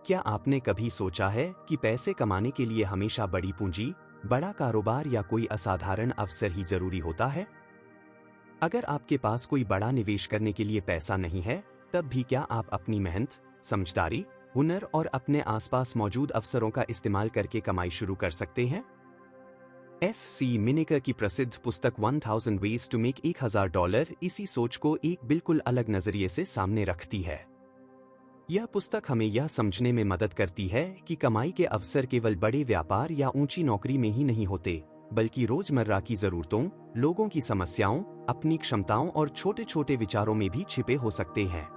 क्या आपने कभी सोचा है कि पैसे कमाने के लिए हमेशा बड़ी पूंजी, बड़ा कारोबार या कोई असाधारण अवसर ही जरूरी होता है? अगर आपके पास कोई बड़ा निवेश करने के लिए पैसा नहीं है, तब भी क्या आप अपनी मेहनत, समझदारी, हुनर और अपने आसपास मौजूद अवसरों का इस्तेमाल करके कमाई शुरू कर सकते हैं? एफ.सी. मिनेकर की प्रसिद्ध पुस्तक 1000 Ways to Make $1000 इसी सोच को एक बिल्कुल अलग नजरिए से सामने रखती है। यह पुस्तक हमें यह समझने में मदद करती है कि कमाई के अवसर केवल बड़े व्यापार या ऊंची नौकरी में ही नहीं होते, बल्कि रोजमर्रा की जरूरतों, लोगों की समस्याओं, अपनी क्षमताओं और छोटे छोटे विचारों में भी छिपे हो सकते हैं।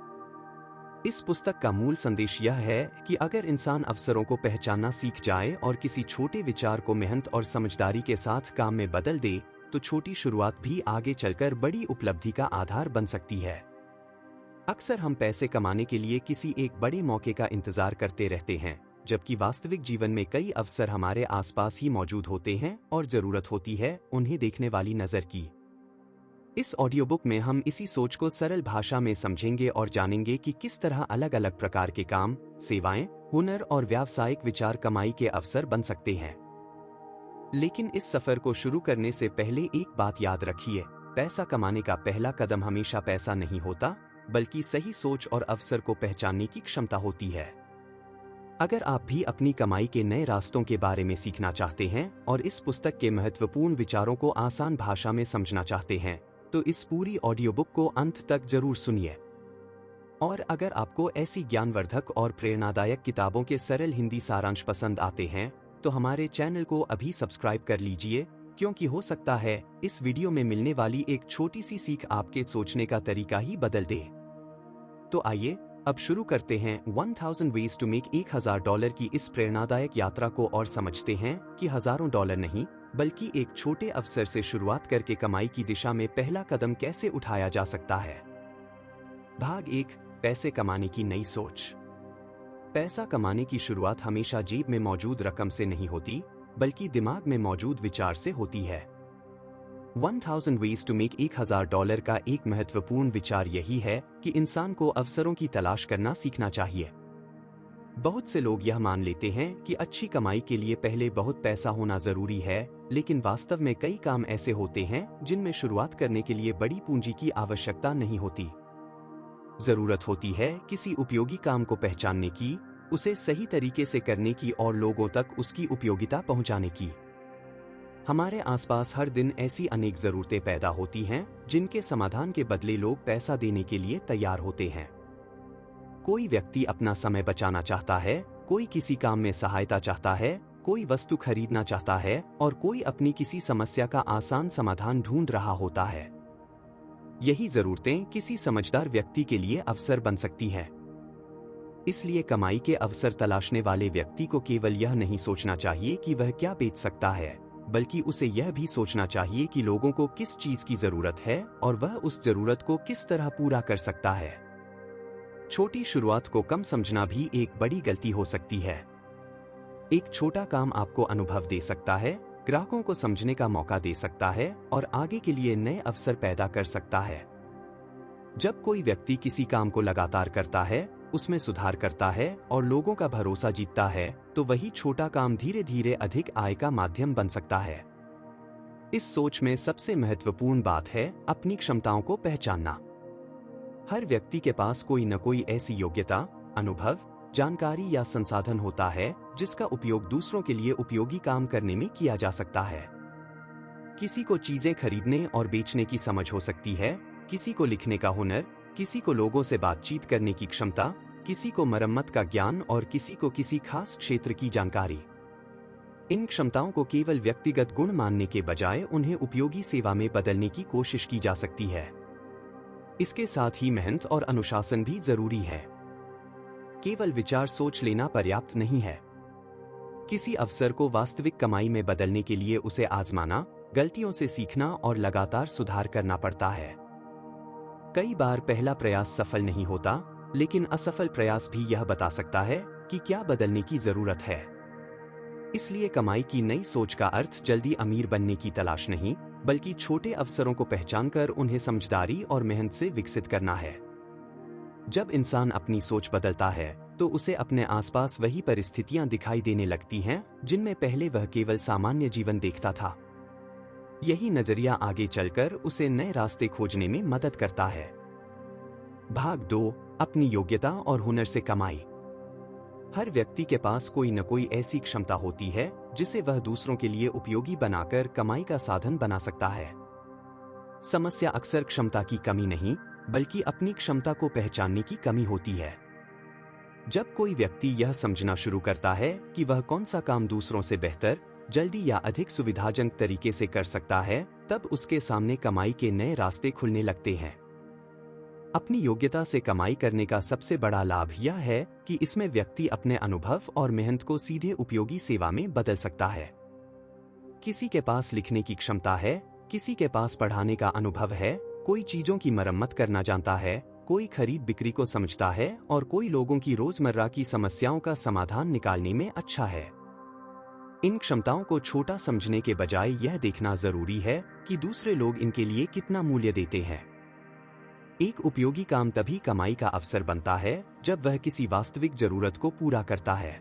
इस पुस्तक का मूल संदेश यह है कि अगर इंसान अवसरों को पहचानना सीख जाए और किसी छोटे विचार को मेहनत और समझदारी के साथ काम में बदल दे, तो छोटी शुरुआत भी आगे चलकर बड़ी उपलब्धि का आधार बन सकती है। अक्सर हम पैसे कमाने के लिए किसी एक बड़े मौके का इंतजार करते रहते हैं, जबकि वास्तविक जीवन में कई अवसर हमारे आसपास ही मौजूद होते हैं और जरूरत होती है उन्हें देखने वाली नजर की। इस ऑडियो बुक में हम इसी सोच को सरल भाषा में समझेंगे और जानेंगे कि किस तरह अलग अलग प्रकार के काम, सेवाएं, हुनर और व्यावसायिक विचार कमाई के अवसर बन सकते हैं। लेकिन इस सफर को शुरू करने से पहले एक बात याद रखिए, पैसा कमाने का पहला कदम हमेशा पैसा नहीं होता, बल्कि सही सोच और अवसर को पहचानने की क्षमता होती है। अगर आप भी अपनी कमाई के नए रास्तों के बारे में सीखना चाहते हैं और इस पुस्तक के महत्वपूर्ण विचारों को आसान भाषा में समझना चाहते हैं, तो इस पूरी ऑडियो बुक को अंत तक जरूर सुनिए। और अगर आपको ऐसी ज्ञानवर्धक और प्रेरणादायक किताबों के सरल हिंदी सारांश पसंद आते हैं, तो हमारे चैनल को अभी सब्सक्राइब कर लीजिए, क्योंकि हो सकता है इस वीडियो में मिलने वाली एक छोटी सी सीख आपके सोचने का तरीका ही बदल दे। तो आइए अब शुरू करते हैं 1000 Ways to Make $1000 की इस प्रेरणादायक यात्रा को और समझते हैं कि हजारों डॉलर नहीं, बल्कि एक छोटे अवसर से शुरुआत करके कमाई की दिशा में पहला कदम कैसे उठाया जा सकता है। भाग 1, पैसे कमाने की नई सोच। पैसा कमाने की शुरुआत हमेशा जेब में मौजूद रकम से नहीं होती, बल्कि दिमाग में मौजूद विचार से होती है। 1000 Ways to Make $1000 का एक महत्वपूर्ण विचार यही है कि इंसान को अवसरों की तलाश करना सीखना चाहिए। बहुत से लोग यह मान लेते हैं कि अच्छी कमाई के लिए पहले बहुत पैसा होना जरूरी है, लेकिन वास्तव में कई काम ऐसे होते हैं जिनमें शुरुआत करने के लिए बड़ी पूंजी की आवश्यकता नहीं होती। जरूरत होती है किसी उपयोगी काम को पहचानने की, उसे सही तरीके से करने की और लोगों तक उसकी उपयोगिता पहुंचाने की। हमारे आसपास हर दिन ऐसी अनेक जरूरतें पैदा होती हैं जिनके समाधान के बदले लोग पैसा देने के लिए तैयार होते हैं। कोई व्यक्ति अपना समय बचाना चाहता है, कोई किसी काम में सहायता चाहता है, कोई वस्तु खरीदना चाहता है और कोई अपनी किसी समस्या का आसान समाधान ढूंढ रहा होता है। यही जरूरतें किसी समझदार व्यक्ति के लिए अवसर बन सकती हैं। इसलिए कमाई के अवसर तलाशने वाले व्यक्ति को केवल यह नहीं सोचना चाहिए कि वह क्या बेच सकता है, बल्कि उसे यह भी सोचना चाहिए कि लोगों को किस चीज की जरूरत है और वह उस जरूरत को किस तरह पूरा कर सकता है। छोटी शुरुआत को कम समझना भी एक बड़ी गलती हो सकती है। एक छोटा काम आपको अनुभव दे सकता है, ग्राहकों को समझने का मौका दे सकता है और आगे के लिए नए अवसर पैदा कर सकता है। जब कोई व्यक्ति किसी काम को लगातार करता है, उसमें सुधार करता है और लोगों का भरोसा जीतता है, तो वही छोटा काम धीरे धीरे अधिक आय का माध्यम बन सकता है। इस सोच में सबसे महत्वपूर्ण बात है अपनी क्षमताओं को पहचानना। हर व्यक्ति के पास कोई न कोई ऐसी योग्यता, अनुभव, जानकारी या संसाधन होता है जिसका उपयोग दूसरों के लिए उपयोगी काम करने में किया जा सकता है। किसी को चीजें खरीदने और बेचने की समझ हो सकती है, किसी को लिखने का हुनर, किसी को लोगों से बातचीत करने की क्षमता, किसी को मरम्मत का ज्ञान और किसी को किसी खास क्षेत्र की जानकारी। इन क्षमताओं को केवल व्यक्तिगत गुण मानने के बजाय उन्हें उपयोगी सेवा में बदलने की कोशिश की जा सकती है। इसके साथ ही मेहनत और अनुशासन भी जरूरी है। केवल विचार सोच लेना पर्याप्त नहीं है। किसी अवसर को वास्तविक कमाई में बदलने के लिए उसे आजमाना, गलतियों से सीखना और लगातार सुधार करना पड़ता है। कई बार पहला प्रयास सफल नहीं होता, लेकिन असफल प्रयास भी यह बता सकता है कि क्या बदलने की जरूरत है। इसलिए कमाई की नई सोच का अर्थ जल्दी अमीर बनने की तलाश नहीं, बल्कि छोटे अवसरों को पहचानकर उन्हें समझदारी और मेहनत से विकसित करना है। जब इंसान अपनी सोच बदलता है, तो उसे अपने आसपास वही परिस्थितियां दिखाई देने लगती हैं जिनमें पहले वह केवल सामान्य जीवन देखता था। यही नजरिया आगे चलकर उसे नए रास्ते खोजने में मदद करता है। भाग 2, अपनी योग्यता और हुनर से कमाई। हर व्यक्ति के पास कोई न कोई ऐसी क्षमता होती है जिसे वह दूसरों के लिए उपयोगी बनाकर कमाई का साधन बना सकता है। समस्या अक्सर क्षमता की कमी नहीं, बल्कि अपनी क्षमता को पहचानने की कमी होती है। जब कोई व्यक्ति यह समझना शुरू करता है कि वह कौन सा काम दूसरों से बेहतर, जल्दी या अधिक सुविधाजनक तरीके से कर सकता है, तब उसके सामने कमाई के नए रास्ते खुलने लगते हैं। अपनी योग्यता से कमाई करने का सबसे बड़ा लाभ यह है कि इसमें व्यक्ति अपने अनुभव और मेहनत को सीधे उपयोगी सेवा में बदल सकता है। किसी के पास लिखने की क्षमता है, किसी के पास पढ़ाने का अनुभव है, कोई चीजों की मरम्मत करना जानता है, कोई खरीद बिक्री को समझता है और कोई लोगों की रोजमर्रा की समस्याओं का समाधान निकालने में अच्छा है। इन क्षमताओं को छोटा समझने के बजाय यह देखना जरूरी है कि दूसरे लोग इनके लिए कितना मूल्य देते हैं। एक उपयोगी काम तभी कमाई का अवसर बनता है जब वह किसी वास्तविक जरूरत को पूरा करता है।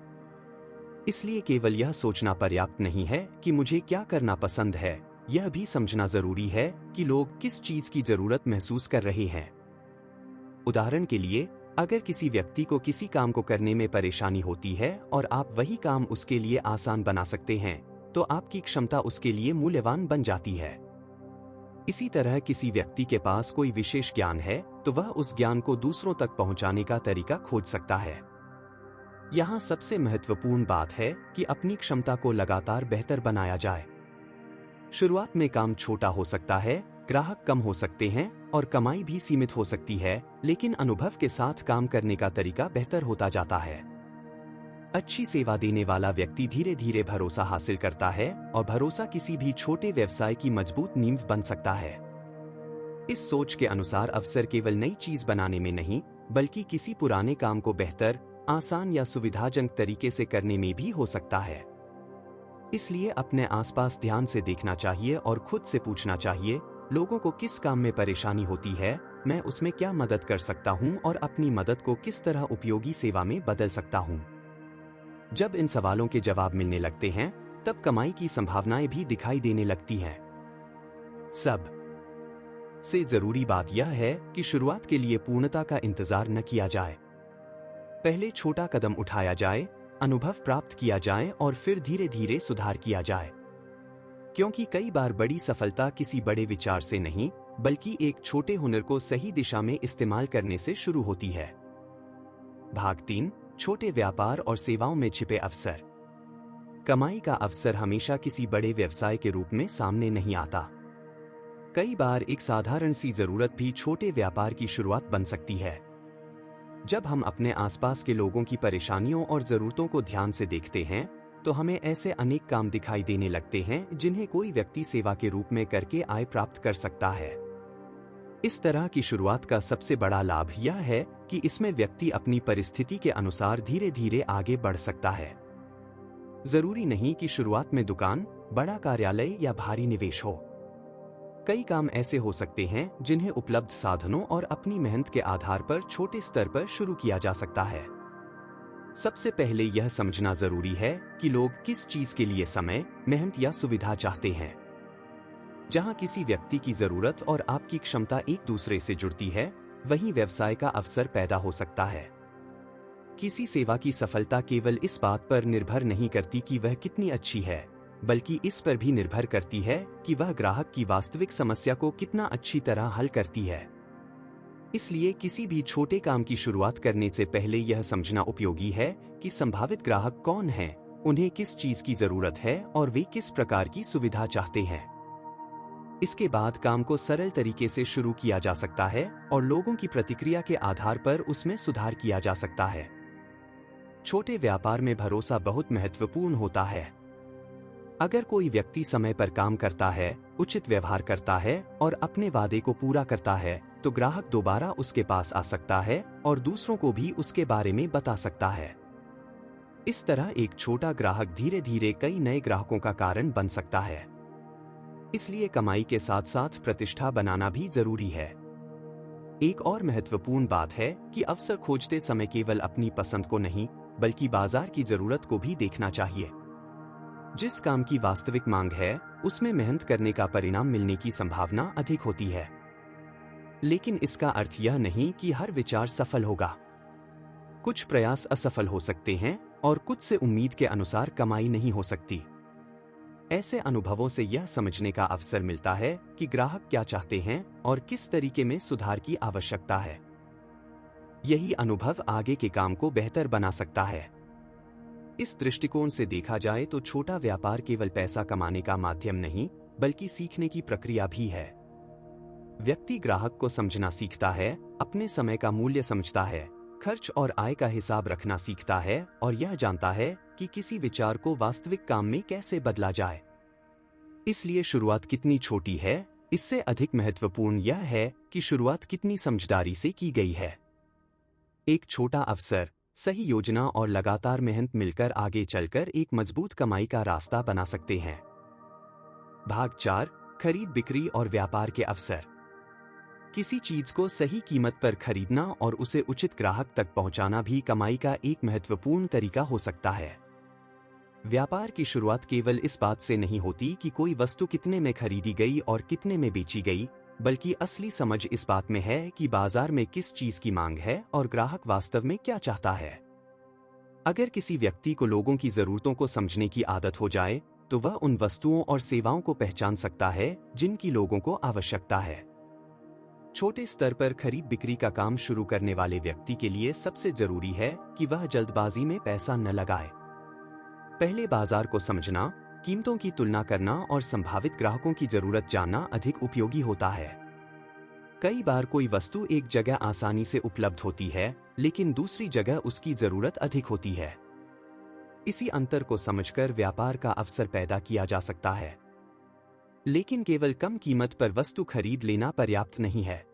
इसलिए केवल यह सोचना पर्याप्त नहीं है कि मुझे क्या करना पसंद है, यह भी समझना जरूरी है कि लोग किस चीज की जरूरत महसूस कर रहे हैं। उदाहरण के लिए, अगर किसी व्यक्ति को किसी काम को करने में परेशानी होती है और आप वही काम उसके लिए आसान बना सकते हैं, तो आपकी क्षमता उसके लिए मूल्यवान बन जाती है। इसी तरह किसी व्यक्ति के पास कोई विशेष ज्ञान है तो वह उस ज्ञान को दूसरों तक पहुंचाने का तरीका खोज सकता है। यहाँ सबसे महत्वपूर्ण बात है कि अपनी क्षमता को लगातार बेहतर बनाया जाए। शुरुआत में काम छोटा हो सकता है, ग्राहक कम हो सकते हैं और कमाई भी सीमित हो सकती है, लेकिन अनुभव के साथ काम करने का तरीका बेहतर होता जाता है। अच्छी सेवा देने वाला व्यक्ति धीरे धीरे भरोसा हासिल करता है और भरोसा किसी भी छोटे व्यवसाय की मजबूत नींव बन सकता है। इस सोच के अनुसार अवसर केवल नई चीज बनाने में नहीं, बल्कि किसी पुराने काम को बेहतर, आसान या सुविधाजनक तरीके से करने में भी हो सकता है। इसलिए अपने आसपास ध्यान से देखना चाहिए और खुद से पूछना चाहिए, लोगों को किस काम में परेशानी होती है, मैं उसमें क्या मदद कर सकता हूं और अपनी मदद को किस तरह उपयोगी सेवा में बदल सकता हूं। जब इन सवालों के जवाब मिलने लगते हैं, तब कमाई की संभावनाएं भी दिखाई देने लगती हैं। सब से जरूरी बात यह है कि शुरुआत के लिए पूर्णता का इंतजार न किया जाए। पहले छोटा कदम उठाया जाए, अनुभव प्राप्त किया जाए और फिर धीरे धीरे सुधार किया जाए। क्योंकि कई बार बड़ी सफलता किसी बड़े विचार से नहीं, बल्कि एक छोटे हुनर को सही दिशा में इस्तेमाल करने से शुरू होती है। भाग 3, छोटे व्यापार और सेवाओं में छिपे अवसर। कमाई का अवसर हमेशा किसी बड़े व्यवसाय के रूप में सामने नहीं आता। कई बार एक साधारण सी जरूरत भी छोटे व्यापार की शुरुआत बन सकती है। जब हम अपने आसपास के लोगों की परेशानियों और जरूरतों को ध्यान से देखते हैं, तो हमें ऐसे अनेक काम दिखाई देने लगते हैं जिन्हें कोई व्यक्ति सेवा के रूप में करके आय प्राप्त कर सकता है। इस तरह की शुरुआत का सबसे बड़ा लाभ यह है कि इसमें व्यक्ति अपनी परिस्थिति के अनुसार धीरे धीरे आगे बढ़ सकता है। जरूरी नहीं कि शुरुआत में दुकान, बड़ा कार्यालय या भारी निवेश हो। कई काम ऐसे हो सकते हैं जिन्हें उपलब्ध साधनों और अपनी मेहनत के आधार पर छोटे स्तर पर शुरू किया जा सकता है। सबसे पहले यह समझना जरूरी है कि लोग किस चीज के लिए समय, मेहनत या सुविधा चाहते हैं। जहां किसी व्यक्ति की जरूरत और आपकी क्षमता एक दूसरे से जुड़ती है, वहीं व्यवसाय का अवसर पैदा हो सकता है। किसी सेवा की सफलता केवल इस बात पर निर्भर नहीं करती कि वह कितनी अच्छी है, बल्कि इस पर भी निर्भर करती है कि वह ग्राहक की वास्तविक समस्या को कितना अच्छी तरह हल करती है। इसलिए किसी भी छोटे काम की शुरुआत करने से पहले यह समझना उपयोगी है कि संभावित ग्राहक कौन हैं, उन्हें किस चीज की जरूरत है और वे किस प्रकार की सुविधा चाहते हैं। इसके बाद काम को सरल तरीके से शुरू किया जा सकता है और लोगों की प्रतिक्रिया के आधार पर उसमें सुधार किया जा सकता है। छोटे व्यापार में भरोसा बहुत महत्वपूर्ण होता है। अगर कोई व्यक्ति समय पर काम करता है, उचित व्यवहार करता है और अपने वादे को पूरा करता है, तो ग्राहक दोबारा उसके पास आ सकता है और दूसरों को भी उसके बारे में बता सकता है। इस तरह एक छोटा ग्राहक धीरे धीरे कई नए ग्राहकों का कारण बन सकता है। इसलिए कमाई के साथ साथ प्रतिष्ठा बनाना भी जरूरी है। एक और महत्वपूर्ण बात है कि अवसर खोजते समय केवल अपनी पसंद को नहीं, बल्कि बाजार की जरूरत को भी देखना चाहिए। जिस काम की वास्तविक मांग है, उसमें मेहनत करने का परिणाम मिलने की संभावना अधिक होती है। लेकिन इसका अर्थ यह नहीं कि हर विचार सफल होगा। कुछ प्रयास असफल हो सकते हैं और कुछ से उम्मीद के अनुसार कमाई नहीं हो सकती। ऐसे अनुभवों से यह समझने का अवसर मिलता है कि ग्राहक क्या चाहते हैं और किस तरीके में सुधार की आवश्यकता है। यही अनुभव आगे के काम को बेहतर बना सकता है। इस दृष्टिकोण से देखा जाए तो छोटा व्यापार केवल पैसा कमाने का माध्यम नहीं, बल्कि सीखने की प्रक्रिया भी है। व्यक्ति ग्राहक को समझना सीखता है, अपने समय का मूल्य समझता है, खर्च और आय का हिसाब रखना सीखता है और यह जानता है कि किसी विचार को वास्तविक काम में कैसे बदला जाए। इसलिए शुरुआत कितनी छोटी है, इससे अधिक महत्वपूर्ण यह है कि शुरुआत कितनी समझदारी से की गई है। एक छोटा अवसर, सही योजना और लगातार मेहनत मिलकर आगे चलकर एक मजबूत कमाई का रास्ता बना सकते हैं। भाग 4, खरीद बिक्री और व्यापार के अवसर। किसी चीज को सही कीमत पर खरीदना और उसे उचित ग्राहक तक पहुंचाना भी कमाई का एक महत्वपूर्ण तरीका हो सकता है। व्यापार की शुरुआत केवल इस बात से नहीं होती कि कोई वस्तु कितने में खरीदी गई और कितने में बेची गई, बल्कि असली समझ इस बात में है कि बाजार में किस चीज की मांग है और ग्राहक वास्तव में क्या चाहता है। अगर किसी व्यक्ति को लोगों की जरूरतों को समझने की आदत हो जाए, तो वह उन वस्तुओं और सेवाओं को पहचान सकता है जिनकी लोगों को आवश्यकता है। छोटे स्तर पर खरीद बिक्री का काम शुरू करने वाले व्यक्ति के लिए सबसे जरूरी है कि वह जल्दबाजी में पैसा न लगाए। पहले बाजार को समझना, कीमतों की तुलना करना और संभावित ग्राहकों की जरूरत जानना अधिक उपयोगी होता है। कई बार कोई वस्तु एक जगह आसानी से उपलब्ध होती है, लेकिन दूसरी जगह उसकी जरूरत अधिक होती है। इसी अंतर को समझकर व्यापार का अवसर पैदा किया जा सकता है। लेकिन केवल कम कीमत पर वस्तु खरीद लेना पर्याप्त नहीं है।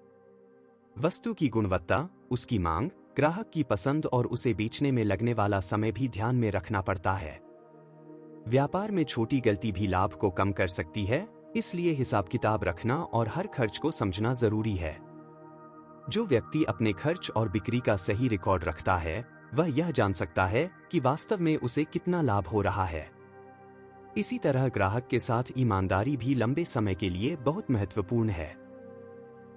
वस्तु की गुणवत्ता, उसकी मांग, ग्राहक की पसंद और उसे बेचने में लगने वाला समय भी ध्यान में रखना पड़ता है। व्यापार में छोटी गलती भी लाभ को कम कर सकती है, इसलिए हिसाब किताब रखना और हर खर्च को समझना जरूरी है। जो व्यक्ति अपने खर्च और बिक्री का सही रिकॉर्ड रखता है, वह यह जान सकता है कि वास्तव में उसे कितना लाभ हो रहा है। इसी तरह ग्राहक के साथ ईमानदारी भी लंबे समय के लिए बहुत महत्वपूर्ण है।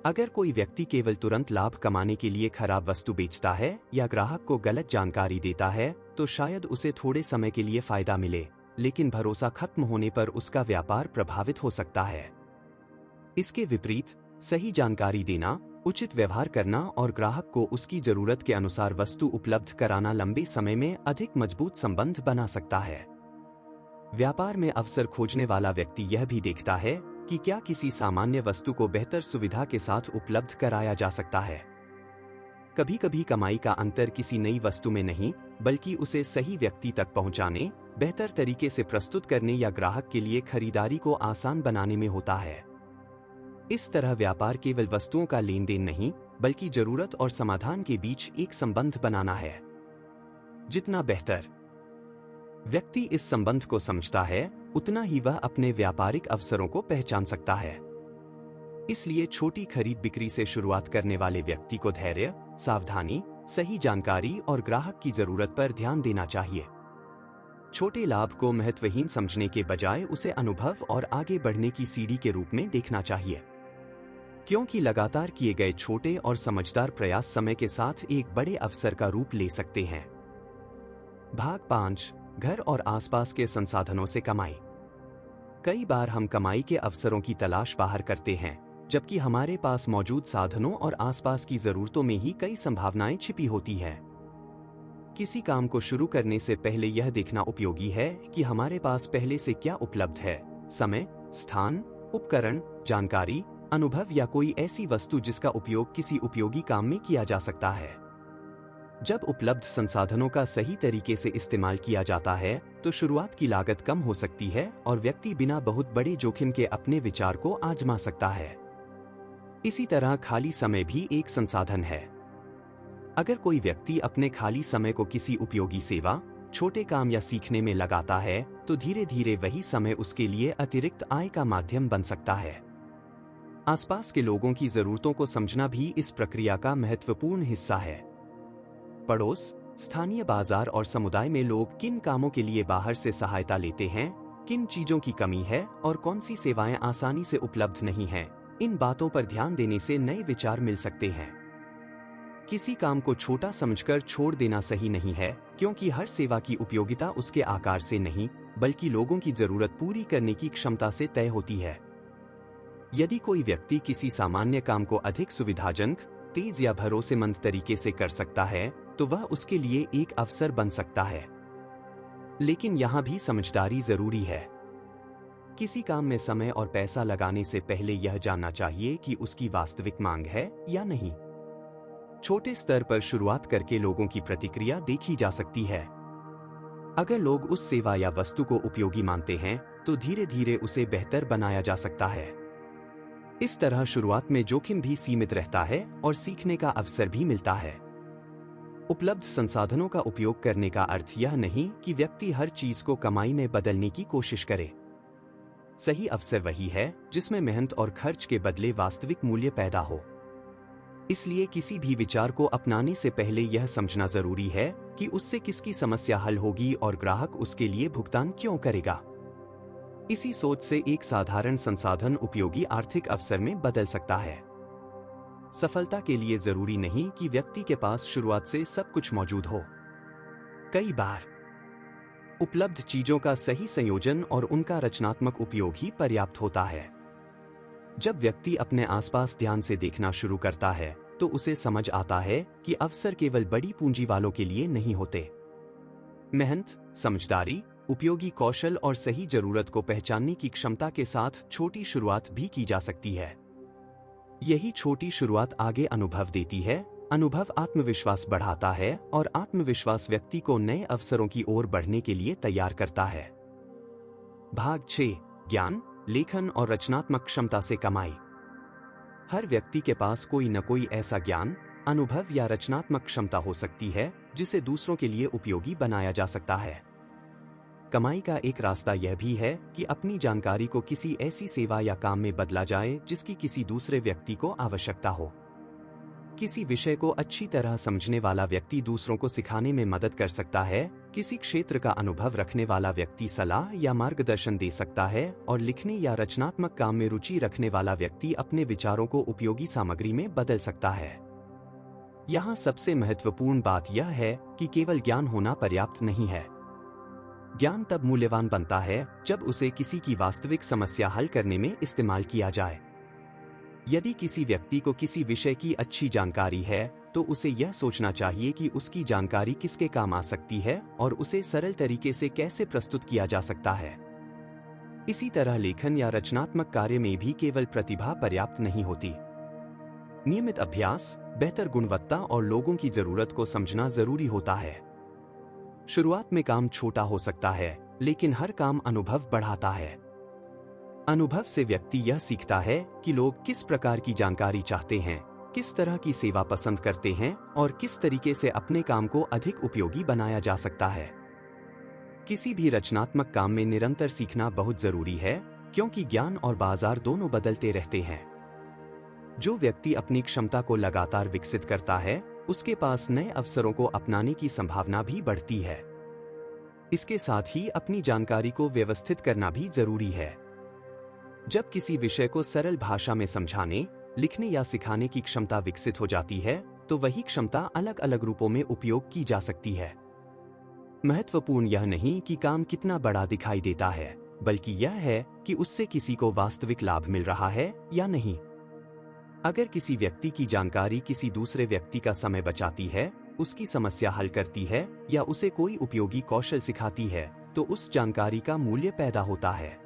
अगर कोई व्यक्ति केवल तुरंत लाभ कमाने के लिए खराब वस्तु बेचता है या ग्राहक को गलत जानकारी देता है, तो शायद उसे थोड़े समय के लिए फायदा मिले, लेकिन भरोसा खत्म होने पर उसका व्यापार प्रभावित हो सकता है। इसके विपरीत, सही जानकारी देना, उचित व्यवहार करना और ग्राहक को उसकी जरूरत के अनुसार वस्तु उपलब्ध कराना लंबे समय में अधिक मजबूत संबंध बना सकता है। व्यापार में अवसर खोजने वाला व्यक्ति यह भी देखता है कि क्या किसी सामान्य वस्तु को बेहतर सुविधा के साथ उपलब्ध कराया जा सकता है। कभी कभी कमाई का अंतर किसी नई वस्तु में नहीं, बल्कि उसे सही व्यक्ति तक पहुंचाने, बेहतर तरीके से प्रस्तुत करने या ग्राहक के लिए खरीदारी को आसान बनाने में होता है। इस तरह व्यापार केवल वस्तुओं का लेन देन नहीं, बल्कि जरूरत और समाधान के बीच एक संबंध बनाना है। जितना बेहतर व्यक्ति इस संबंध को समझता है, उतना ही वह अपने व्यापारिक अवसरों को पहचान सकता है। इसलिए छोटी खरीद बिक्री से शुरुआत करने वाले व्यक्ति को धैर्य, सावधानी, सही जानकारी और ग्राहक की जरूरत पर ध्यान देना चाहिए। छोटे लाभ को महत्वहीन समझने के बजाय उसे अनुभव और आगे बढ़ने की सीढ़ी के रूप में देखना चाहिए, क्योंकि लगातार किए गए छोटे और समझदार प्रयास समय के साथ एक बड़े अवसर का रूप ले सकते हैं। भाग 5, घर और आसपास के संसाधनों से कमाई। कई बार हम कमाई के अवसरों की तलाश बाहर करते हैं, जबकि हमारे पास मौजूद साधनों और आसपास की जरूरतों में ही कई संभावनाएं छिपी होती हैं। किसी काम को शुरू करने से पहले यह देखना उपयोगी है कि हमारे पास पहले से क्या उपलब्ध है: समय, स्थान, उपकरण, जानकारी, अनुभव या कोई ऐसी वस्तु जिसका उपयोग किसी उपयोगी काम में किया जा सकता है। जब उपलब्ध संसाधनों का सही तरीके से इस्तेमाल किया जाता है, तो शुरुआत की लागत कम हो सकती है और व्यक्ति बिना बहुत बड़े जोखिम के अपने विचार को आजमा सकता है। इसी तरह खाली समय भी एक संसाधन है। अगर कोई व्यक्ति अपने खाली समय को किसी उपयोगी सेवा, छोटे काम या सीखने में लगाता है, तो धीरे धीरे वही समय उसके लिए अतिरिक्त आय का माध्यम बन सकता है। आसपास के लोगों की जरूरतों को समझना भी इस प्रक्रिया का महत्वपूर्ण हिस्सा है। पड़ोस, स्थानीय बाजार और समुदाय में लोग किन कामों के लिए बाहर से सहायता लेते हैं, किन चीजों की कमी है और कौन सी सेवाएं आसानी से उपलब्ध नहीं हैं, इन बातों पर ध्यान देने से नए विचार मिल सकते हैं। किसी काम को छोटा समझकर छोड़ देना सही नहीं है, क्योंकि हर सेवा की उपयोगिता उसके आकार से नहीं, बल्कि लोगों की जरूरत पूरी करने की क्षमता से तय होती है। यदि कोई व्यक्ति किसी सामान्य काम को अधिक सुविधाजनक, तेज या भरोसेमंद तरीके से कर सकता है, तो वह उसके लिए एक अवसर बन सकता है। लेकिन यहां भी समझदारी जरूरी है। किसी काम में समय और पैसा लगाने से पहले यह जानना चाहिए कि उसकी वास्तविक मांग है या नहीं। छोटे स्तर पर शुरुआत करके लोगों की प्रतिक्रिया देखी जा सकती है। अगर लोग उस सेवा या वस्तु को उपयोगी मानते हैं, तो धीरे धीरे उसे बेहतर बनाया जा सकता है। इस तरह शुरुआत में जोखिम भी सीमित रहता है और सीखने का अवसर भी मिलता है। उपलब्ध संसाधनों का उपयोग करने का अर्थ यह नहीं कि व्यक्ति हर चीज को कमाई में बदलने की कोशिश करे। सही अवसर वही है जिसमें मेहनत और खर्च के बदले वास्तविक मूल्य पैदा हो। इसलिए किसी भी विचार को अपनाने से पहले यह समझना जरूरी है कि उससे किसकी समस्या हल होगी और ग्राहक उसके लिए भुगतान क्यों करेगा। इसी सोच से एक साधारण संसाधन उपयोगी आर्थिक अवसर में बदल सकता है। सफलता के लिए जरूरी नहीं कि व्यक्ति के पास शुरुआत से सब कुछ मौजूद हो। कई बार उपलब्ध चीजों का सही संयोजन और उनका रचनात्मक उपयोग ही पर्याप्त होता है। जब व्यक्ति अपने आसपास ध्यान से देखना शुरू करता है, तो उसे समझ आता है कि अवसर केवल बड़ी पूंजी वालों के लिए नहीं होते। मेहनत, समझदारी, उपयोगी कौशल और सही जरूरत को पहचानने की क्षमता के साथ छोटी शुरुआत भी की जा सकती है। यही छोटी शुरुआत आगे अनुभव देती है। अनुभव आत्मविश्वास बढ़ाता है और आत्मविश्वास व्यक्ति को नए अवसरों की ओर बढ़ने के लिए तैयार करता है। भाग 6, ज्ञान, लेखन और रचनात्मक क्षमता से कमाई। हर व्यक्ति के पास कोई न कोई ऐसा ज्ञान, अनुभव या रचनात्मक क्षमता हो सकती है जिसे दूसरों के लिए उपयोगी बनाया जा सकता है। कमाई का एक रास्ता यह भी है कि अपनी जानकारी को किसी ऐसी सेवा या काम में बदला जाए जिसकी किसी दूसरे व्यक्ति को आवश्यकता हो। किसी विषय को अच्छी तरह समझने वाला व्यक्ति दूसरों को सिखाने में मदद कर सकता है। किसी क्षेत्र का अनुभव रखने वाला व्यक्ति सलाह या मार्गदर्शन दे सकता है और लिखने या रचनात्मक काम में रुचि रखने वाला व्यक्ति अपने विचारों को उपयोगी सामग्री में बदल सकता है। यहाँ सबसे महत्वपूर्ण बात यह है कि केवल ज्ञान होना पर्याप्त नहीं है। ज्ञान तब मूल्यवान बनता है जब उसे किसी की वास्तविक समस्या हल करने में इस्तेमाल किया जाए। यदि किसी व्यक्ति को किसी विषय की अच्छी जानकारी है, तो उसे यह सोचना चाहिए कि उसकी जानकारी किसके काम आ सकती है और उसे सरल तरीके से कैसे प्रस्तुत किया जा सकता है। इसी तरह लेखन या रचनात्मक कार्य में भी केवल प्रतिभा पर्याप्त नहीं होती। नियमित अभ्यास, बेहतर गुणवत्ता और लोगों की जरूरत को समझना जरूरी होता है। शुरुआत में काम छोटा हो सकता है, लेकिन हर काम अनुभव बढ़ाता है। अनुभव से व्यक्ति यह सीखता है कि लोग किस प्रकार की जानकारी चाहते हैं, किस तरह की सेवा पसंद करते हैं और किस तरीके से अपने काम को अधिक उपयोगी बनाया जा सकता है। किसी भी रचनात्मक काम में निरंतर सीखना बहुत जरूरी है, क्योंकि ज्ञान और बाजार दोनों बदलते रहते हैं। जो व्यक्ति अपनी क्षमता को लगातार विकसित करता है, उसके पास नए अवसरों को अपनाने की संभावना भी बढ़ती है। इसके साथ ही अपनी जानकारी को व्यवस्थित करना भी जरूरी है। जब किसी विषय को सरल भाषा में समझाने, लिखने या सिखाने की क्षमता विकसित हो जाती है, तो वही क्षमता अलग अलग रूपों में उपयोग की जा सकती है। महत्वपूर्ण यह नहीं कि काम कितना बड़ा दिखाई देता है, बल्कि यह है कि उससे किसी को वास्तविक लाभ मिल रहा है या नहीं। अगर किसी व्यक्ति की जानकारी किसी दूसरे व्यक्ति का समय बचाती है, उसकी समस्या हल करती है या उसे कोई उपयोगी कौशल सिखाती है, तो उस जानकारी का मूल्य पैदा होता है।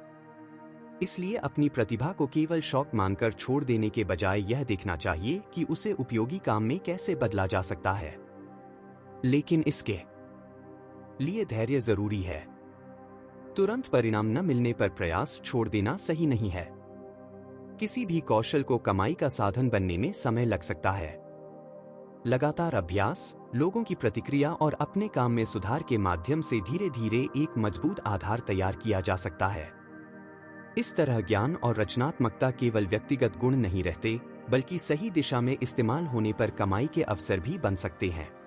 इसलिए अपनी प्रतिभा को केवल शौक मानकर छोड़ देने के बजाय यह देखना चाहिए कि उसे उपयोगी काम में कैसे बदला जा सकता है। लेकिन इसके लिए धैर्य जरूरी है। तुरंत परिणाम न मिलने पर प्रयास छोड़ देना सही नहीं है। किसी भी कौशल को कमाई का साधन बनने में समय लग सकता है। लगातार अभ्यास, लोगों की प्रतिक्रिया और अपने काम में सुधार के माध्यम से धीरे धीरे एक मजबूत आधार तैयार किया जा सकता है। इस तरह ज्ञान और रचनात्मकता केवल व्यक्तिगत गुण नहीं रहते, बल्कि सही दिशा में इस्तेमाल होने पर कमाई के अवसर भी बन सकते हैं।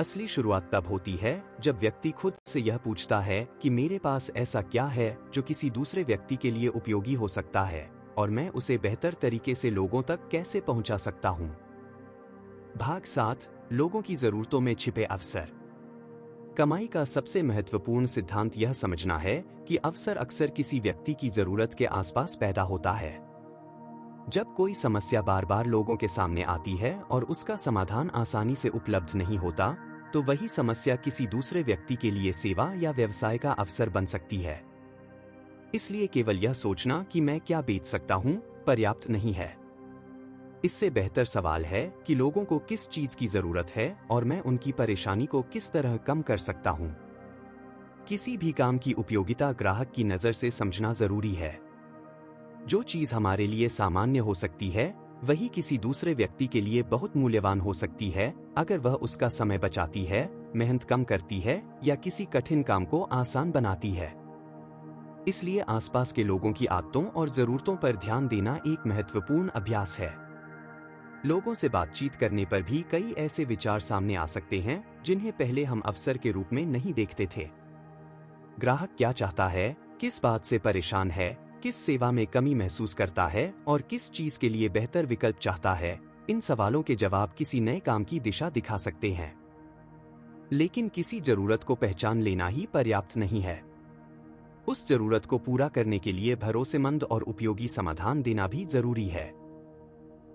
असली शुरुआत तब होती है जब व्यक्ति खुद से यह पूछता है कि मेरे पास ऐसा क्या है जो किसी दूसरे व्यक्ति के लिए उपयोगी हो सकता है, और मैं उसे बेहतर तरीके से लोगों तक कैसे पहुंचा सकता हूं। भाग 7, लोगों की जरूरतों में छिपे अवसर। कमाई का सबसे महत्वपूर्ण सिद्धांत यह समझना है कि अवसर अक्सर किसी व्यक्ति की जरूरत के आसपास पैदा होता है। जब कोई समस्या बार बार लोगों के सामने आती है और उसका समाधान आसानी से उपलब्ध नहीं होता, तो वही समस्या किसी दूसरे व्यक्ति के लिए सेवा या व्यवसाय का अवसर बन सकती है। इसलिए केवल यह सोचना कि मैं क्या बेच सकता हूं पर्याप्त नहीं है। इससे बेहतर सवाल है कि लोगों को किस चीज की जरूरत है और मैं उनकी परेशानी को किस तरह कम कर सकता हूं। किसी भी काम की उपयोगिता ग्राहक की नजर से समझना जरूरी है। जो चीज हमारे लिए सामान्य हो सकती है, वही किसी दूसरे व्यक्ति के लिए बहुत मूल्यवान हो सकती है, अगर वह उसका समय बचाती है, मेहनत कम करती है या किसी कठिन काम को आसान बनाती है। इसलिए आसपास के लोगों की आदतों और जरूरतों पर ध्यान देना एक महत्वपूर्ण अभ्यास है। लोगों से बातचीत करने पर भी कई ऐसे विचार सामने आ सकते हैं जिन्हें पहले हम अवसर के रूप में नहीं देखते थे। ग्राहक क्या चाहता है, किस बात से परेशान है, किस सेवा में कमी महसूस करता है और किस चीज के लिए बेहतर विकल्प चाहता है, इन सवालों के जवाब किसी नए काम की दिशा दिखा सकते हैं। लेकिन किसी जरूरत को पहचान लेना ही पर्याप्त नहीं है। उस जरूरत को पूरा करने के लिए भरोसेमंद और उपयोगी समाधान देना भी जरूरी है।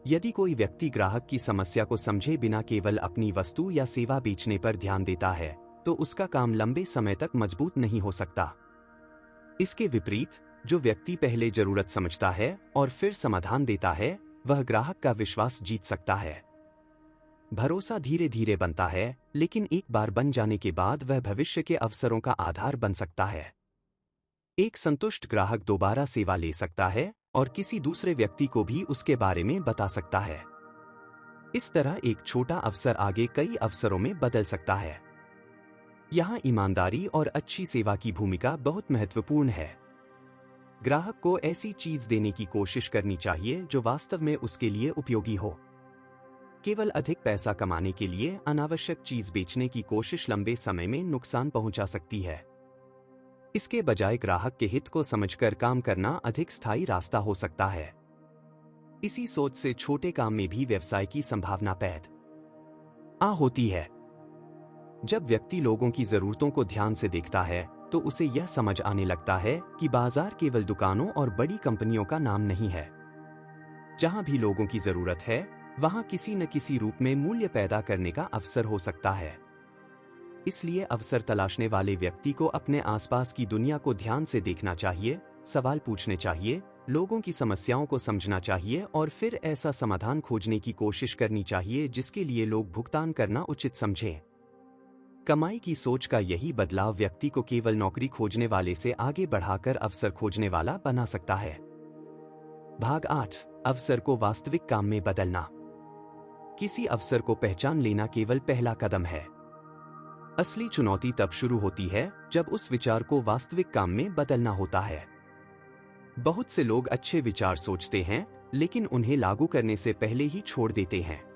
यदि कोई व्यक्ति ग्राहक की समस्या को समझे बिना केवल अपनी वस्तु या सेवा बेचने पर ध्यान देता है, तो उसका काम लंबे समय तक मजबूत नहीं हो सकता। इसके विपरीत, जो व्यक्ति पहले जरूरत समझता है और फिर समाधान देता है, वह ग्राहक का विश्वास जीत सकता है। भरोसा धीरे धीरे बनता है, लेकिन एक बार बन जाने के बाद वह भविष्य के अवसरों का आधार बन सकता है। एक संतुष्ट ग्राहक दोबारा सेवा ले सकता है और किसी दूसरे व्यक्ति को भी उसके बारे में बता सकता है। इस तरह एक छोटा अवसर आगे कई अवसरों में बदल सकता है। यहाँ ईमानदारी और अच्छी सेवा की भूमिका बहुत महत्वपूर्ण है। ग्राहक को ऐसी चीज देने की कोशिश करनी चाहिए जो वास्तव में उसके लिए उपयोगी हो। केवल अधिक पैसा कमाने के लिए अनावश्यक चीज बेचने की कोशिश लंबे समय में नुकसान पहुंचा सकती है। इसके बजाय ग्राहक के हित को समझकर काम करना अधिक स्थायी रास्ता हो सकता है। इसी सोच से छोटे काम में भी व्यवसाय की संभावना पैदा होती है। जब व्यक्ति लोगों की जरूरतों को ध्यान से देखता है, तो उसे यह समझ आने लगता है कि बाजार केवल दुकानों और बड़ी कंपनियों का नाम नहीं है। जहां भी लोगों की जरूरत है, वहां किसी न किसी रूप में मूल्य पैदा करने का अवसर हो सकता है। इसलिए अवसर तलाशने वाले व्यक्ति को अपने आसपास की दुनिया को ध्यान से देखना चाहिए, सवाल पूछने चाहिए, लोगों की समस्याओं को समझना चाहिए और फिर ऐसा समाधान खोजने की कोशिश करनी चाहिए जिसके लिए लोग भुगतान करना उचित समझें। कमाई की सोच का यही बदलाव व्यक्ति को केवल नौकरी खोजने वाले से आगे बढ़ाकर अवसर खोजने वाला बना सकता है। भाग 8, अवसर को वास्तविक काम में बदलना। किसी अवसर को पहचान लेना केवल पहला कदम है। असली चुनौती तब शुरू होती है जब उस विचार को वास्तविक काम में बदलना होता है। बहुत से लोग अच्छे विचार सोचते हैं, लेकिन उन्हें लागू करने से पहले ही छोड़ देते हैं।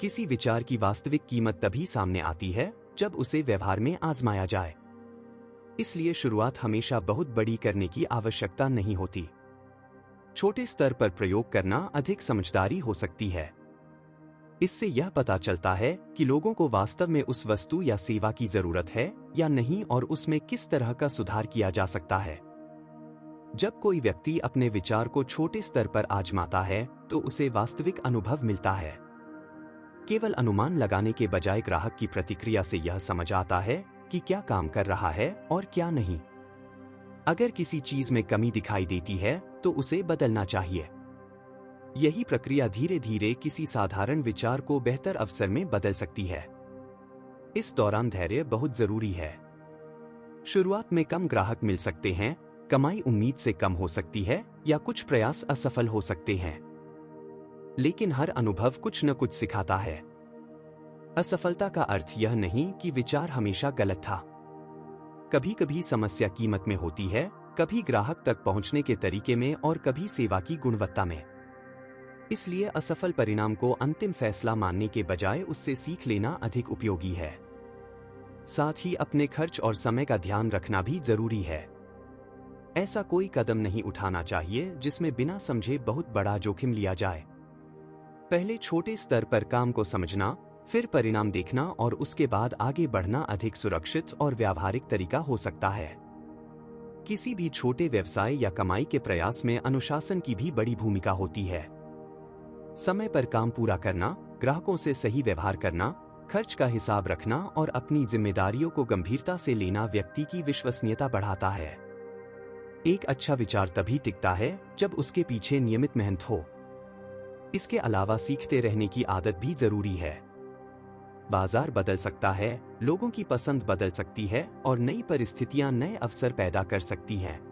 किसी विचार की वास्तविक कीमत तभी सामने आती है जब उसे व्यवहार में आजमाया जाए। इसलिए शुरुआत हमेशा बहुत बड़ी करने की आवश्यकता नहीं होती। छोटे स्तर पर प्रयोग करना अधिक समझदारी हो सकती है। इससे यह पता चलता है कि लोगों को वास्तव में उस वस्तु या सेवा की जरूरत है या नहीं और उसमें किस तरह का सुधार किया जा सकता है। जब कोई व्यक्ति अपने विचार को छोटे स्तर पर आजमाता है, तो उसे वास्तविक अनुभव मिलता है। केवल अनुमान लगाने के बजाय ग्राहक की प्रतिक्रिया से यह समझ आता है कि क्या काम कर रहा है और क्या नहीं। अगर किसी चीज में कमी दिखाई देती है, तो उसे बदलना चाहिए। यही प्रक्रिया धीरे धीरे किसी साधारण विचार को बेहतर अवसर में बदल सकती है। इस दौरान धैर्य बहुत जरूरी है। शुरुआत में कम ग्राहक मिल सकते हैं, कमाई उम्मीद से कम हो सकती है या कुछ प्रयास असफल हो सकते हैं। लेकिन हर अनुभव कुछ न कुछ सिखाता है। असफलता का अर्थ यह नहीं कि विचार हमेशा गलत था। कभी कभी समस्या कीमत में होती है, कभी ग्राहक तक पहुंचने के तरीके में और कभी सेवा की गुणवत्ता में। इसलिए असफल परिणाम को अंतिम फैसला मानने के बजाय उससे सीख लेना अधिक उपयोगी है। साथ ही अपने खर्च और समय का ध्यान रखना भी जरूरी है। ऐसा कोई कदम नहीं उठाना चाहिए जिसमें बिना समझे बहुत बड़ा जोखिम लिया जाए। पहले छोटे स्तर पर काम को समझना, फिर परिणाम देखना और उसके बाद आगे बढ़ना अधिक सुरक्षित और व्यावहारिक तरीका हो सकता है। किसी भी छोटे व्यवसाय या कमाई के प्रयास में अनुशासन की भी बड़ी भूमिका होती है। समय पर काम पूरा करना, ग्राहकों से सही व्यवहार करना, खर्च का हिसाब रखना और अपनी जिम्मेदारियों को गंभीरता से लेना व्यक्ति की विश्वसनीयता बढ़ाता है। एक अच्छा विचार तभी टिकता है जब उसके पीछे नियमित मेहनत हो। इसके अलावा सीखते रहने की आदत भी जरूरी है। बाजार बदल सकता है, लोगों की पसंद बदल सकती है और नई परिस्थितियां नए अवसर पैदा कर सकती हैं।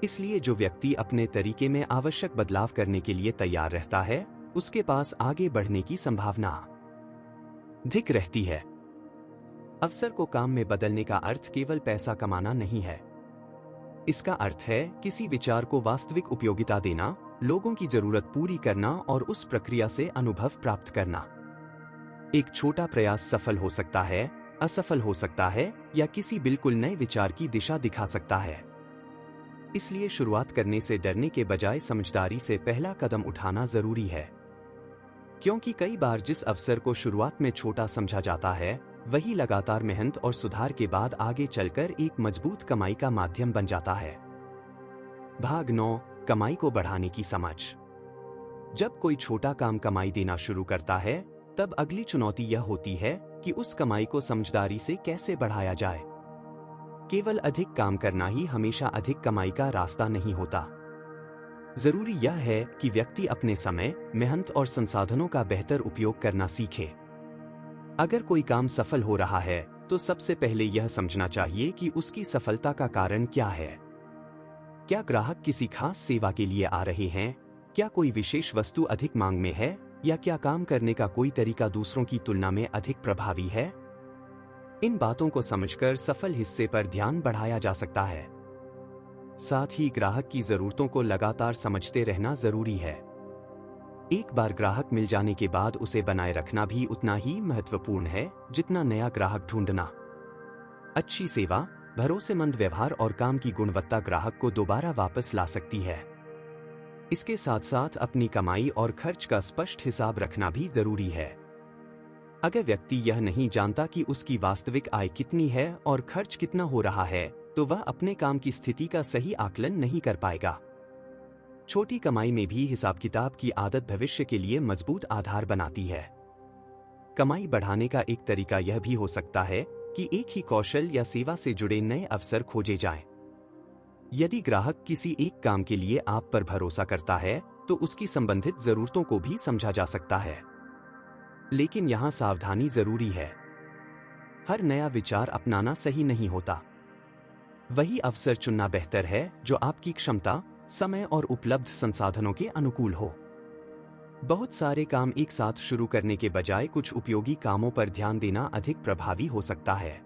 इसलिए जो व्यक्ति अपने तरीके में आवश्यक बदलाव करने के लिए तैयार रहता है, उसके पास आगे बढ़ने की संभावना अधिक रहती है। अवसर को काम में बदलने का अर्थ केवल पैसा कमाना नहीं है। इसका अर्थ है किसी विचार को वास्तविक उपयोगिता देना, लोगों की जरूरत पूरी करना और उस प्रक्रिया से अनुभव प्राप्त करना। एक छोटा प्रयास सफल हो सकता है, असफल हो सकता है या किसी बिल्कुल नए विचार की दिशा दिखा सकता है। इसलिए शुरुआत करने से डरने के बजाय समझदारी से पहला कदम उठाना जरूरी है। क्योंकि कई बार जिस अवसर को शुरुआत में छोटा समझा जाता है, वही लगातार मेहनत और सुधार के बाद आगे चलकर एक मजबूत कमाई का माध्यम बन जाता है। भाग 9, कमाई को बढ़ाने की समझ। जब कोई छोटा काम कमाई देना शुरू करता है, तब अगली चुनौती यह होती है कि उस कमाई को समझदारी से कैसे बढ़ाया जाए। केवल अधिक काम करना ही हमेशा अधिक कमाई का रास्ता नहीं होता। जरूरी यह है कि व्यक्ति अपने समय, मेहनत और संसाधनों का बेहतर उपयोग करना सीखे। अगर कोई काम सफल हो रहा है, तो सबसे पहले यह समझना चाहिए कि उसकी सफलता का कारण क्या है। क्या ग्राहक किसी खास सेवा के लिए आ रहे हैं? क्या कोई विशेष वस्तु अधिक मांग में है? या क्या काम करने का कोई तरीका दूसरों की तुलना में अधिक प्रभावी है? इन बातों को समझकर सफल हिस्से पर ध्यान बढ़ाया जा सकता है। साथ ही ग्राहक की जरूरतों को लगातार समझते रहना जरूरी है। एक बार ग्राहक मिल जाने के बाद उसे बनाए रखना भी उतना ही महत्वपूर्ण है जितना नया ग्राहक ढूंढना। अच्छी सेवा, भरोसेमंद व्यवहार और काम की गुणवत्ता ग्राहक को दोबारा वापस ला सकती है। इसके साथ साथ अपनी कमाई और खर्च का स्पष्ट हिसाब रखना भी जरूरी है। अगर व्यक्ति यह नहीं जानता कि उसकी वास्तविक आय कितनी है और खर्च कितना हो रहा है, तो वह अपने काम की स्थिति का सही आकलन नहीं कर पाएगा। छोटी कमाई में भी हिसाब किताब की आदत भविष्य के लिए मजबूत आधार बनाती है। कमाई बढ़ाने का एक तरीका यह भी हो सकता है कि एक ही कौशल या सेवा से जुड़े नए अवसर खोजे जाएं। यदि ग्राहक किसी एक काम के लिए आप पर भरोसा करता है, तो उसकी संबंधित जरूरतों को भी समझा जा सकता है। लेकिन यहाँ सावधानी जरूरी है। हर नया विचार अपनाना सही नहीं होता। वही अवसर चुनना बेहतर है जो आपकी क्षमता, समय और उपलब्ध संसाधनों के अनुकूल हो। बहुत सारे काम एक साथ शुरू करने के बजाय कुछ उपयोगी कामों पर ध्यान देना अधिक प्रभावी हो सकता है।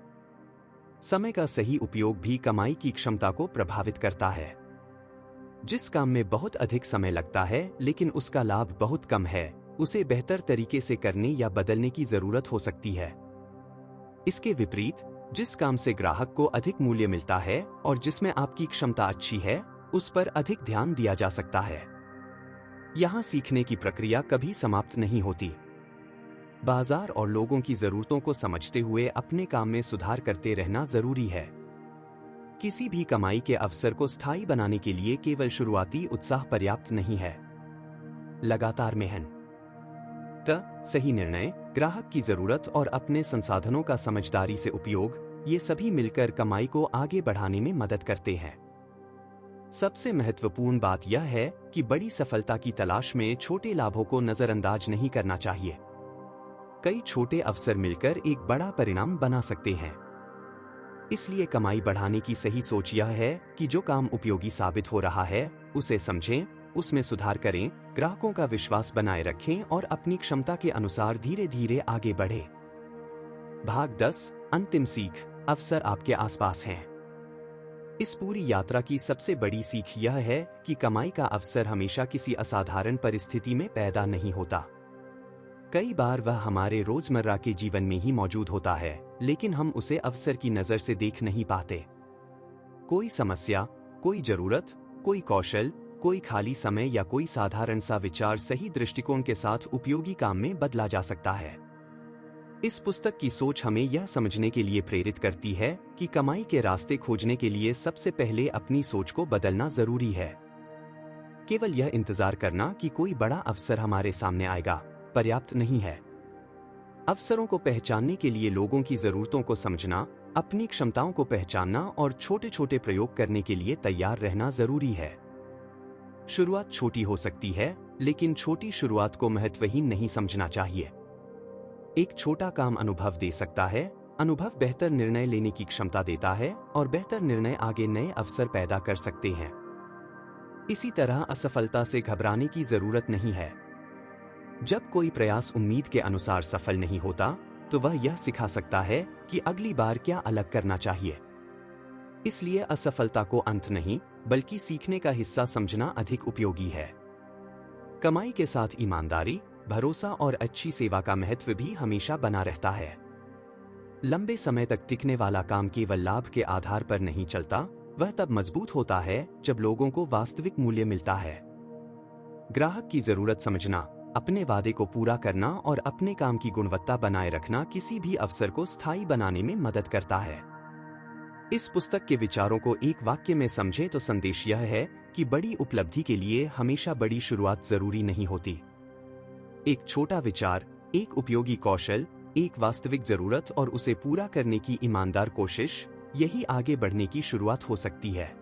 समय का सही उपयोग भी कमाई की क्षमता को प्रभावित करता है। जिस काम में बहुत अधिक समय लगता है लेकिन उसका लाभ बहुत कम है, उसे बेहतर तरीके से करने या बदलने की जरूरत हो सकती है। इसके विपरीत, जिस काम से ग्राहक को अधिक मूल्य मिलता है और जिसमें आपकी क्षमता अच्छी है, उस पर अधिक ध्यान दिया जा सकता है। यहाँ सीखने की प्रक्रिया कभी समाप्त नहीं होती। बाजार और लोगों की जरूरतों को समझते हुए अपने काम में सुधार करते रहना जरूरी है। किसी भी कमाई के अवसर को स्थायी बनाने के लिए केवल शुरुआती उत्साह पर्याप्त नहीं है। लगातार मेहनत, सही निर्णय, ग्राहक की जरूरत और अपने संसाधनों का समझदारी से उपयोग, ये सभी मिलकर कमाई को आगे बढ़ाने में मदद करते हैं। सबसे महत्वपूर्ण बात यह है कि बड़ी सफलता की तलाश में छोटे लाभों को नजरअंदाज नहीं करना चाहिए। कई छोटे अवसर मिलकर एक बड़ा परिणाम बना सकते हैं। इसलिए कमाई बढ़ाने की सही सोच यह है कि जो काम उपयोगी साबित हो रहा है, उसे समझें, उसमें सुधार करें, ग्राहकों का विश्वास बनाए रखें और अपनी क्षमता के अनुसार धीरे धीरे आगे बढ़ें। भाग 10, अंतिम सीख, अवसर आपके आसपास हैं। इस पूरी यात्रा की सबसे बड़ी सीख यह है कि कमाई का अवसर हमेशा किसी असाधारण परिस्थिति में पैदा नहीं होता। कई बार वह हमारे रोजमर्रा के जीवन में ही मौजूद होता है, लेकिन हम उसे अवसर की नजर से देख नहीं पाते। कोई समस्या, कोई जरूरत, कोई कौशल, कोई खाली समय या कोई साधारण सा विचार सही दृष्टिकोण के साथ उपयोगी काम में बदला जा सकता है। इस पुस्तक की सोच हमें यह समझने के लिए प्रेरित करती है कि कमाई के रास्ते खोजने के लिए सबसे पहले अपनी सोच को बदलना जरूरी है। केवल यह इंतजार करना कि कोई बड़ा अवसर हमारे सामने आएगा पर्याप्त नहीं है। अवसरों को पहचानने के लिए लोगों की जरूरतों को समझना, अपनी क्षमताओं को पहचानना और छोटे छोटे प्रयोग करने के लिए तैयार रहना जरूरी है। शुरुआत छोटी हो सकती है, लेकिन छोटी शुरुआत को महत्वहीन नहीं समझना चाहिए। एक छोटा काम अनुभव दे सकता है, अनुभव बेहतर निर्णय लेने की क्षमता देता है और बेहतर निर्णय आगे नए अवसर पैदा कर सकते हैं। इसी तरह असफलता से घबराने की जरूरत नहीं है। जब कोई प्रयास उम्मीद के अनुसार सफल नहीं होता, तो वह यह सिखा सकता है कि अगली बार क्या अलग करना चाहिए। इसलिए असफलता को अंत नहीं, बल्कि सीखने का हिस्सा समझना अधिक उपयोगी है। कमाई के साथ ईमानदारी, भरोसा और अच्छी सेवा का महत्व भी हमेशा बना रहता है। लंबे समय तक टिकने वाला काम केवल लाभ के आधार पर नहीं चलता, वह तब मजबूत होता है जब लोगों को वास्तविक मूल्य मिलता है। ग्राहक की जरूरत समझना, अपने वादे को पूरा करना और अपने काम की गुणवत्ता बनाए रखना किसी भी अवसर को स्थायी बनाने में मदद करता है। इस पुस्तक के विचारों को एक वाक्य में समझे तो संदेश यह है कि बड़ी उपलब्धि के लिए हमेशा बड़ी शुरुआत जरूरी नहीं होती। एक छोटा विचार, एक उपयोगी कौशल, एक वास्तविक जरूरत और उसे पूरा करने की ईमानदार कोशिश, यही आगे बढ़ने की शुरुआत हो सकती है।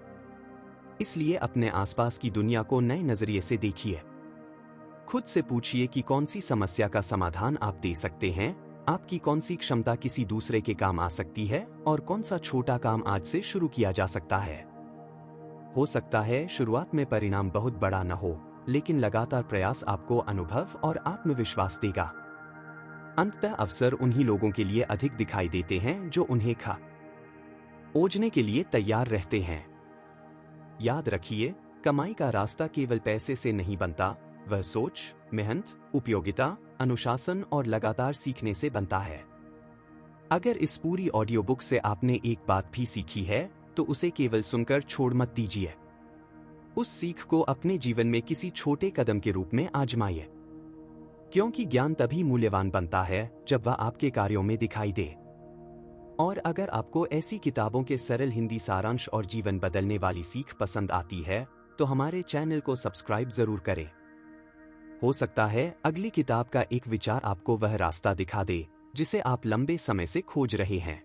इसलिए अपने आसपास की दुनिया को नए नजरिए से देखिए। खुद से पूछिए कि कौन सी समस्या का समाधान आप दे सकते हैं, आपकी कौन सी क्षमता किसी दूसरे के काम आ सकती है और कौन सा छोटा काम आज से शुरू किया जा सकता है। हो सकता है शुरुआत में परिणाम बहुत बड़ा न हो, लेकिन लगातार प्रयास आपको अनुभव और आत्मविश्वास देगा। अंततः अवसर उन्हीं लोगों के लिए अधिक दिखाई देते हैं जो उन्हें खोजने के लिए तैयार रहते हैं। याद रखिए, कमाई का रास्ता केवल पैसे से नहीं बनता, वह सोच, मेहनत, उपयोगिता, अनुशासन और लगातार सीखने से बनता है। अगर इस पूरी ऑडियो बुक से आपने एक बात भी सीखी है, तो उसे केवल सुनकर छोड़ मत दीजिए। उस सीख को अपने जीवन में किसी छोटे कदम के रूप में आजमाइए, क्योंकि ज्ञान तभी मूल्यवान बनता है जब वह आपके कार्यों में दिखाई दे। और अगर आपको ऐसी किताबों के सरल हिंदी सारांश और जीवन बदलने वाली सीख पसंद आती है, तो हमारे चैनल को सब्सक्राइब जरूर करें। हो सकता है अगली किताब का एक विचार आपको वह रास्ता दिखा दे जिसे आप लंबे समय से खोज रहे हैं।